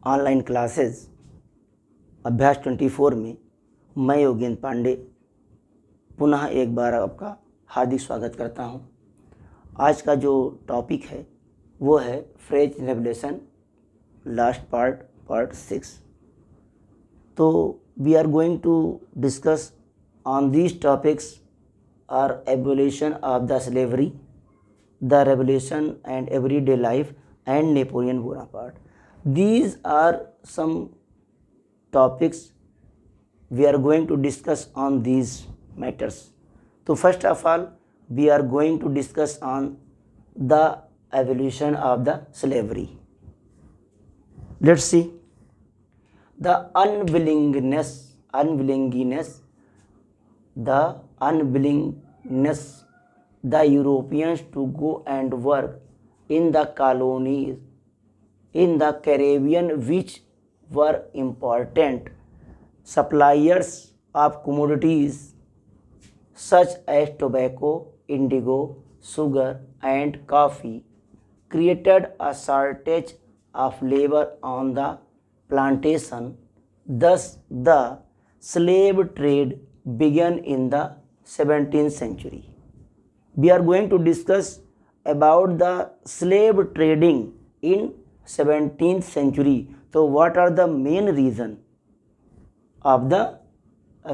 Online classes अभ्यास 24 में मैं योगेंद्र पांडे पुनः एक बार आपका हार्दिक स्वागत करता हूं। आज का जो टॉपिक है वो है फ्रेंच रेवोल्यूशन लास्ट पार्ट 6। तो we are going to discuss on these topics are evolution of the slavery, the revolution and everyday life and Napoleon Bonaparte. These are some topics we are going to discuss on these matters. So first of all, we are going to discuss on the evolution of the slavery. Let's see. The unwillingness, the Europeans to go and work in the colonies in the Caribbean, which were important suppliers of commodities such as tobacco, indigo, sugar and coffee, created a shortage of labor on the plantation. Thus the slave trade began in the 17th century. We are going to discuss about the slave trading in 17th century. So what are the main reason of the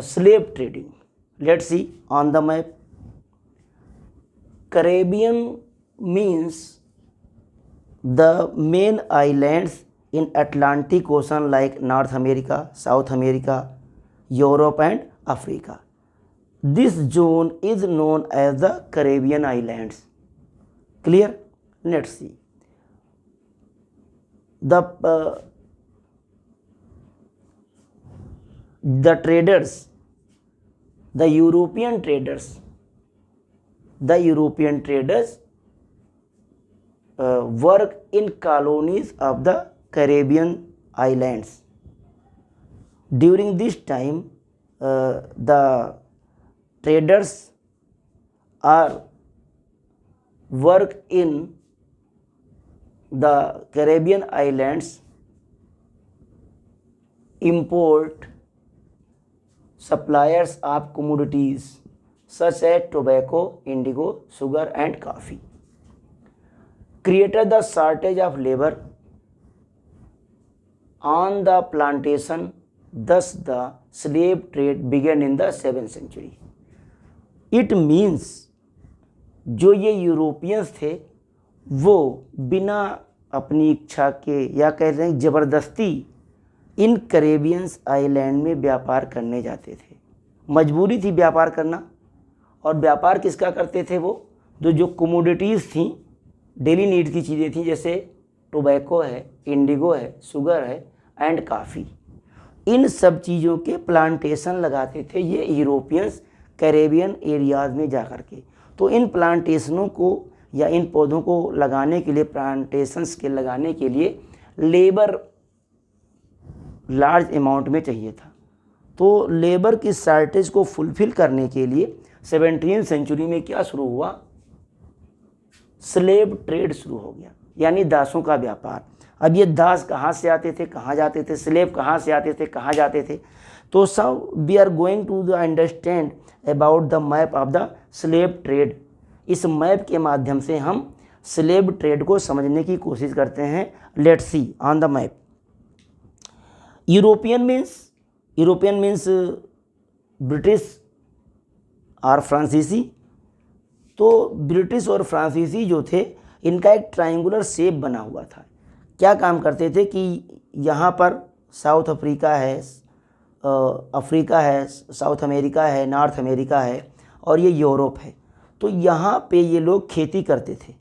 slave trading? Let's see on the map. Caribbean means the main islands in Atlantic Ocean like North America, South America, Europe and Africa. This zone is known as the Caribbean Islands. Clear? Let's see. The traders, the European traders work in colonies of the Caribbean islands. During this time, the traders are work in the Caribbean islands, import suppliers of commodities such as tobacco, indigo, sugar and coffee, created the shortage of labor on the plantation. Thus the slave trade began in the 7th century. It means जो ये Europeans थे वो बिना अपनी इच्छा के या कहते हैं ज़बरदस्ती इन कैरेबियंस आइलैंड में व्यापार करने जाते थे। मजबूरी थी व्यापार करना। और व्यापार किसका करते थे? वो जो कमोडिटीज़ थी, डेली नीड की चीज़ें थी, जैसे टोबैको है, इंडिगो है, शुगर है एंड काफ़ी। इन सब चीज़ों के प्लांटेशन लगाते थे ये यूरोपियंस कैरेबियन एरियाज़ में जा कर के। तो इन प्लांटेशनों को या इन पौधों को लगाने के लिए, प्लांटेशंस के लगाने के लिए लेबर लार्ज अमाउंट में चाहिए था। तो लेबर की शॉर्टेज को फुलफ़िल करने के लिए 17वीं सेंचुरी में क्या शुरू हुआ? स्लेव ट्रेड शुरू हो गया, यानी दासों का व्यापार। अब ये दास कहाँ से आते थे, कहाँ जाते थे? स्लेव कहाँ से आते थे, कहाँ जाते थे? तो सब we are going to understand about the map of the slave trade. इस मैप के माध्यम से हम स्लेव ट्रेड को समझने की कोशिश करते हैं। Let's see on the map. European means British और फ्रांसीसी। तो ब्रिटिश और फ्रांसीसी जो थे, इनका एक ट्रायंगुलर शेप बना हुआ था। क्या काम करते थे कि यहाँ पर साउथ अफ्रीका है, अफ्रीका है, साउथ अमेरिका है, नॉर्थ अमेरिका है और ये यूरोप है। तो यहाँ पे ये लोग खेती करते थे।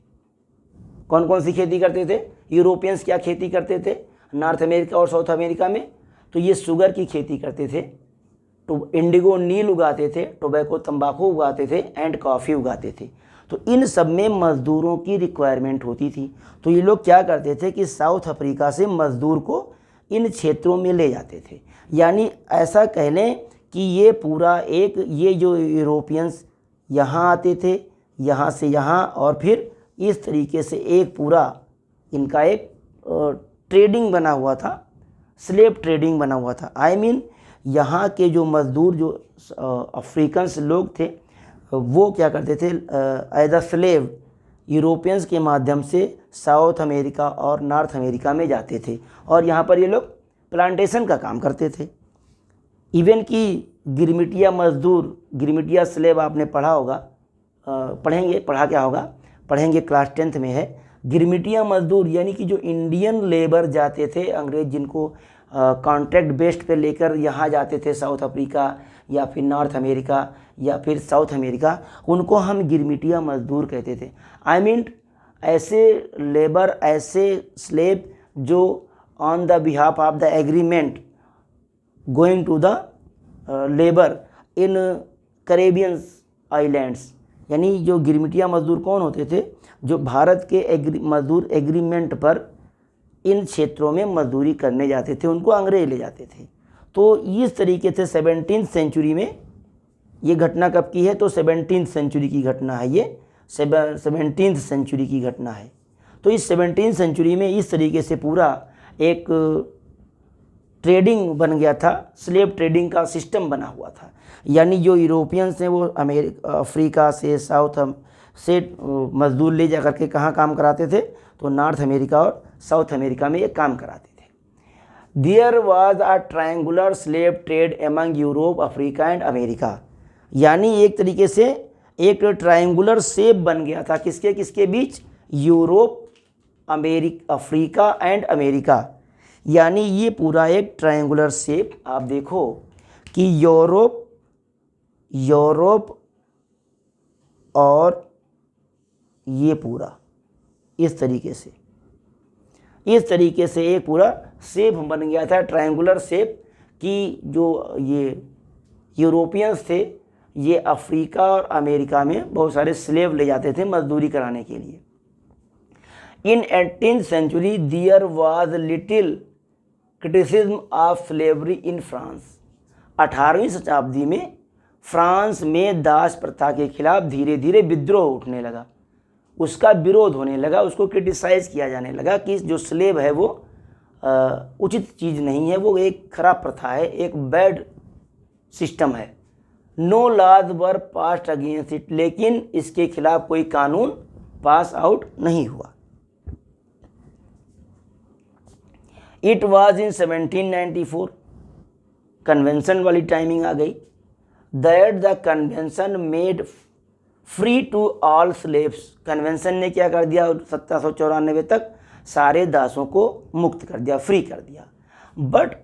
कौन कौन सी खेती करते थे? यूरोपियंस क्या खेती करते थे नॉर्थ अमेरिका और साउथ अमेरिका में? तो ये शुगर की खेती करते थे, तो इंडिगो नील उगाते थे, टोबैको तंबाकू उगाते थे एंड कॉफ़ी उगाते थे। तो इन सब में मज़दूरों की रिक्वायरमेंट होती थी। तो ये लोग क्या करते थे कि साउथ अफ्रीका से मज़दूर को इन क्षेत्रों में ले जाते थे। यानी ऐसा कह लें कि ये पूरा एक, ये जो यूरोपियंस यहाँ आते थे, यहाँ से यहाँ, और फिर इस तरीके से एक पूरा इनका एक ट्रेडिंग बना हुआ था स्लेव ट्रेडिंग बना हुआ था। आई मीन यहाँ के जो मज़दूर जो अफ्रीकन्स लोग थे वो क्या करते थे, एज अ स्लेव यूरोपियंस के माध्यम से साउथ अमेरिका और नॉर्थ अमेरिका में जाते थे और यहाँ पर ये लोग प्लांटेशन का काम करते थे। इवन कि गिरमिटिया मज़दूर, गिरमिटिया स्लेव आपने पढ़ा होगा, पढ़ा क्या होगा, पढ़ेंगे, क्लास 10th में है। गिरमिटिया मज़दूर यानी कि जो इंडियन लेबर जाते थे, अंग्रेज जिनको कॉन्ट्रैक्ट बेस्ड पे लेकर यहाँ जाते थे साउथ अफ्रीका या फिर नॉर्थ अमेरिका या फिर साउथ अमेरिका, उनको हम गिरमिटिया मज़दूर कहते थे। आई मीन ऐसे लेबर, ऐसे स्लेव जो on the behalf of the agreement going to the labour in Caribbean islands, यानी जो गिरमिटिया मज़दूर कौन होते थे, जो भारत के मज़दूर एग्रीमेंट पर इन क्षेत्रों में मजदूरी करने जाते थे, उनको अंग्रेज ले जाते थे। तो इस तरीके से 17th सेंचुरी में ये घटना कब की है, तो 17th सेंचुरी की घटना है, ये 17th सेंचुरी की घटना है। तो इस 17th सेंचुरी में इस तरीके से पूरा एक ट्रेडिंग बन गया था, स्लेव ट्रेडिंग का सिस्टम बना हुआ था। यानी जो यूरोपियंस हैं वो अफ्रीका से साउथ से मज़दूर ले जा करके कहाँ काम कराते थे, तो नॉर्थ अमेरिका और साउथ अमेरिका में ये काम कराते थे। There was a triangular slave trade among Europe, Africa and America, यानी एक तरीके से एक ट्रायंगुलर शेप बन गया था किसके किसके बीच, यूरोप, अफ्रीका एंड अमेरिका। यानी ये पूरा एक ट्रायंगुलर शेप, आप देखो कि यूरोप और ये पूरा इस तरीके से एक पूरा शेप बन गया था, ट्रायंगुलर शेप, कि जो ये यूरोपियंस थे ये अफ्रीका और अमेरिका में बहुत सारे स्लेव ले जाते थे मजदूरी कराने के लिए। In 18th century there was little criticism of slavery in France. 18वीं शताब्दी में फ्रांस में दास प्रथा के खिलाफ धीरे धीरे विद्रोह उठने लगा, उसका विरोध होने लगा, उसको क्रिटिसाइज़ किया जाने लगा कि जो स्लेव है वो उचित चीज़ नहीं है, वो एक खराब प्रथा है, एक बैड सिस्टम है। No laws were passed against it, लेकिन इसके खिलाफ कोई कानून पास आउट नहीं हुआ। इट वाज इन 1794, कन्वेंशन वाली टाइमिंग आ गई, that the convention made free to all slaves. Convention ने क्या कर दिया, 1794 तक सारे दासों को मुक्त कर दिया, फ्री कर दिया। बट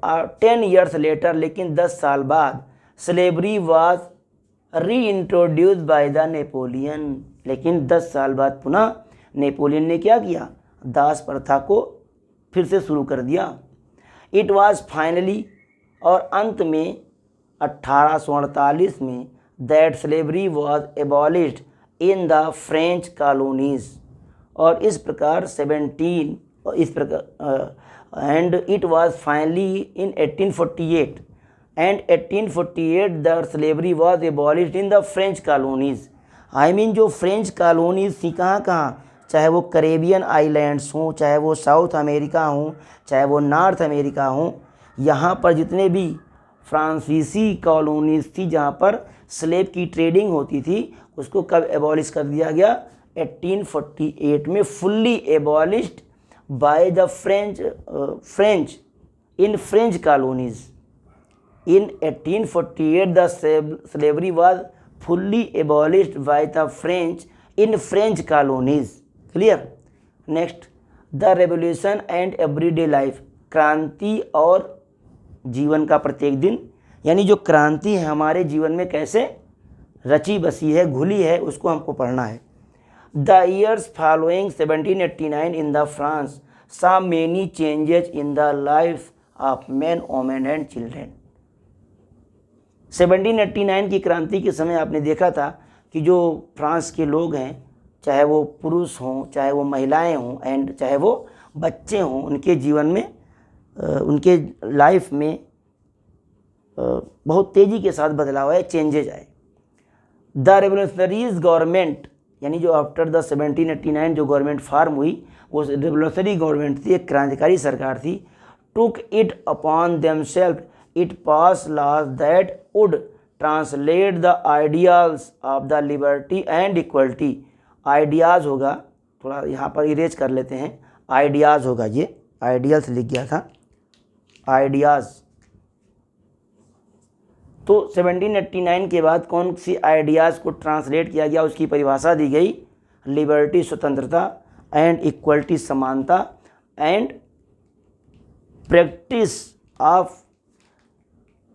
10 years लेटर, लेकिन 10 साल बाद, स्लेवरी वाज री इंट्रोड्यूस्ड बाय द नेपोलियन। लेकिन 10 साल बाद पुनः नेपोलियन ने क्या किया, दास प्रथा को फिर से शुरू कर दिया। इट वाज फाइनली, और अंत में 1848 में, that slavery was abolished in the French colonies. और इस प्रकार and it was finally in 1848, and 1848 the slavery was abolished in the French colonies. I mean जो फ्रेंच कॉलोनीज थी कहाँ कहाँ, चाहे वो कैरेबियन आइलैंड्स हों, चाहे वो साउथ अमेरिका हों, चाहे वो नॉर्थ अमेरिका हों, यहाँ पर जितने भी फ्रांसीसी कॉलोनीज थी जहाँ पर स्लेव की ट्रेडिंग होती थी, उसको कब एबॉलिश कर दिया गया, 1848 में fully abolished by the French in French colonies. In 1848 the slavery was fully abolished by the French in French colonies. Clear? Next, the revolution and everyday life, क्रांति और जीवन का प्रत्येक दिन, यानी जो क्रांति है हमारे जीवन में कैसे रची बसी है, घुली है, उसको हमको पढ़ना है। The years following 1789 in the France saw many changes in the life of men, women and children. 1789 की क्रांति के समय आपने देखा था कि जो फ्रांस के लोग हैं, चाहे वो पुरुष हों, चाहे वो महिलाएं हों, एंड चाहे वो बच्चे हों, उनके जीवन में, उनके लाइफ में बहुत तेज़ी के साथ बदलाव आए, चेंजेज आए। द रेवोल्यूशनरीज गवर्नमेंट, यानी जो आफ्टर द 1789 जो गवर्नमेंट फार्म हुई, वो रेवोल्यूशनरी गवर्नमेंट थी, एक क्रांतिकारी सरकार थी। took it upon themselves it passed laws that would translate the ideals of the liberty and equality। Ideas होगा, थोड़ा यहाँ पर इरेज कर लेते हैं, आइडियाज़ होगा, ये आइडियल्स लिख गया था, आइडियाज़। तो 1789 के बाद कौन सी आइडियाज़ को ट्रांसलेट किया गया, उसकी परिभाषा दी गई, लिबर्टी स्वतंत्रता, एंड इक्वलिटी समानता, and practice of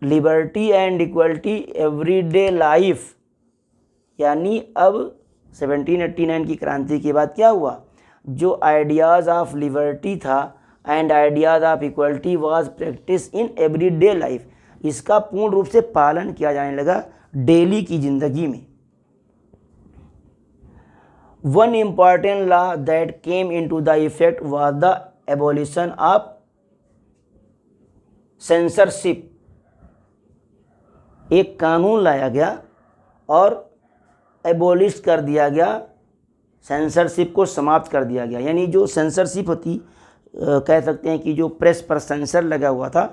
liberty and equality everyday life. यानी अब 1789 की क्रांति के बाद क्या हुआ, जो आइडियाज़ ऑफ लिबर्टी था and ideas of equality was practice in everyday life, इसका पूर्ण रूप से पालन किया जाने लगा डेली की ज़िंदगी में। One important law that came into the effect was the abolition of censorship. एक कानून लाया गया और एबॉलिश कर दिया गया, सेंसरशिप को समाप्त कर दिया गया। यानी जो सेंसरशिप होती, कह सकते हैं कि जो प्रेस पर सेंसर लगा हुआ था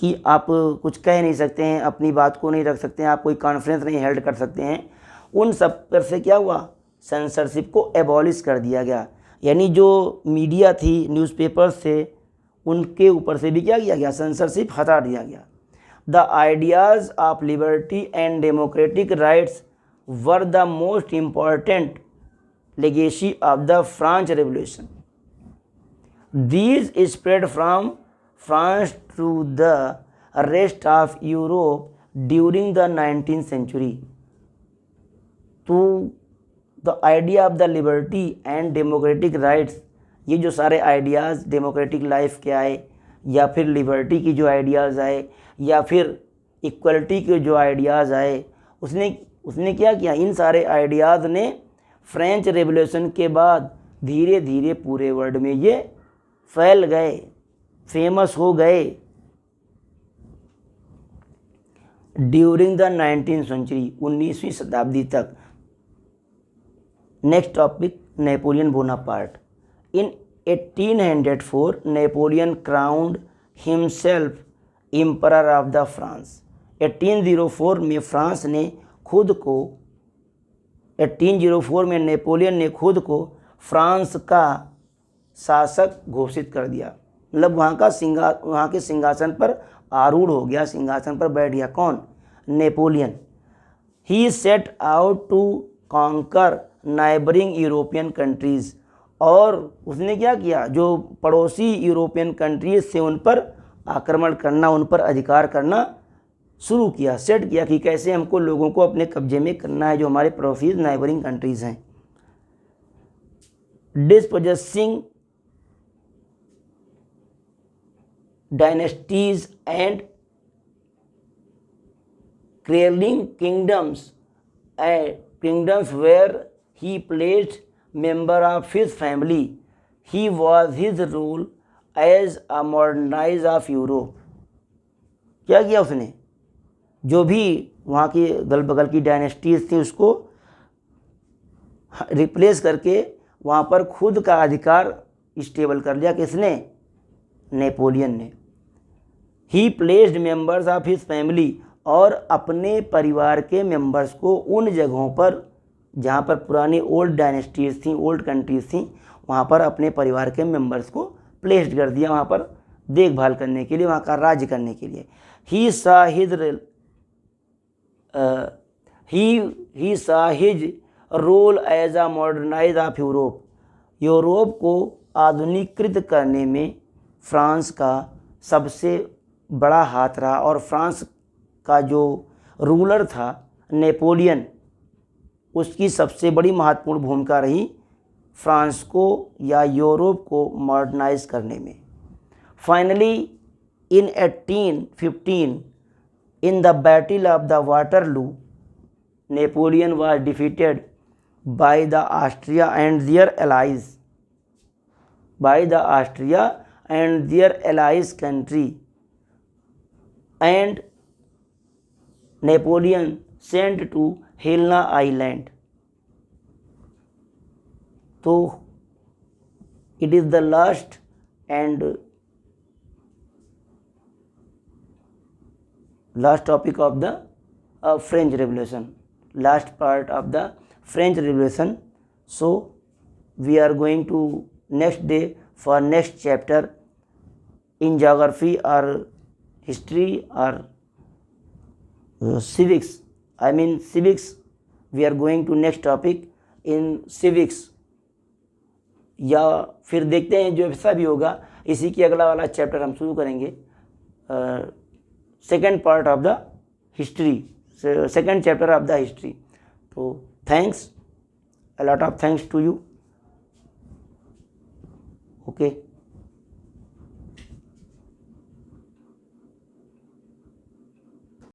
कि आप कुछ कह नहीं सकते हैं, अपनी बात को नहीं रख सकते हैं, आप कोई कॉन्फ्रेंस नहीं हेल्ड कर सकते हैं, उन सब पर से क्या हुआ, सेंसरशिप को एबॉलिश कर दिया गया। यानी जो मीडिया थी, न्यूज़पेपर्स थे, उनके ऊपर से भी क्या किया गया, सेंसरशिप हटा दिया गया। The ideas of liberty and democratic rights were the most important legacy of the French Revolution. These spread from France to the rest of Europe during the 19th century. तो the idea of the liberty and democratic rights, ये जो सारे ideas democratic life के आए, या फिर liberty की जो आइडियाज़ आए, या फिर इक्वलिटी के जो आइडियाज़ आए, उसने क्या किया, इन सारे आइडियाज़ ने फ्रेंच रेवोल्यूशन के बाद धीरे धीरे पूरे वर्ल्ड में ये फैल गए, फेमस हो गए। ड्यूरिंग द 19th सेंचुरी, 19वीं शताब्दी तक। Next topic, Napoleon Bonaparte. In 1804 Napoleon crowned himself emperor of the France. 1804 में फ्रांस ने खुद को 1804 में नेपोलियन ने खुद को फ्रांस का शासक घोषित कर दिया। मतलब वहाँ के सिंहासन पर आरूढ़ हो गया, सिंहासन पर बैठ गया। कौन? Napoleon. He set out to conquer neighbouring European countries. और उसने क्या किया, जो पड़ोसी यूरोपियन कंट्रीज से उन पर आक्रमण करना, उन पर अधिकार करना शुरू किया, सेट किया कि कैसे हमको लोगों को अपने कब्जे में करना है, जो हमारे पड़ोसी नाइबरिंग कंट्रीज़ हैं। Dispossessing dynasties and creating kingdoms where he placed member of his family. He was his rule as a modernizer of Europe. क्या किया उसने, जो भी वहाँ की गल बगल की डायनेस्टीज थी उसको रिप्लेस करके वहाँ पर खुद का अधिकार स्टेबल कर लिया। किसने? नेपोलियन ने। ही placed members of his family, और अपने परिवार के मेंबर्स को उन जगहों पर जहाँ पर पुरानी ओल्ड डायनेस्टीज थी, ओल्ड कंट्रीज थी, वहाँ पर अपने परिवार के मेंबर्स को प्लेस्ड कर दिया, वहाँ पर देखभाल करने के लिए, वहाँ का राज्य करने के लिए। He saw his role as a moderniser of Europe. Europe को आधुनिकीकृत करने में फ्रांस का सबसे बड़ा हाथ रहा, और फ्रांस का जो रूलर था नेपोलियन, उसकी सबसे बड़ी महत्वपूर्ण भूमिका रही फ्रांस को या यूरोप को मॉडर्नाइज करने में। Finally in 1815 in the battle of the Waterloo, Napoleon was defeated by the Austria and their allies country, and Napoleon sent to Helena island. तो it is the last and last topic of the French Revolution, last part of the French Revolution. So we are going to next day for next chapter in geography or history or civics. I mean civics. We are going to next topic in civics, या फिर देखते हैं जो ऐसा भी होगा इसी की अगला वाला चैप्टर हम शुरू करेंगे second part of the history, second chapter of the history. तो thanks, a lot of thanks to you. Okay.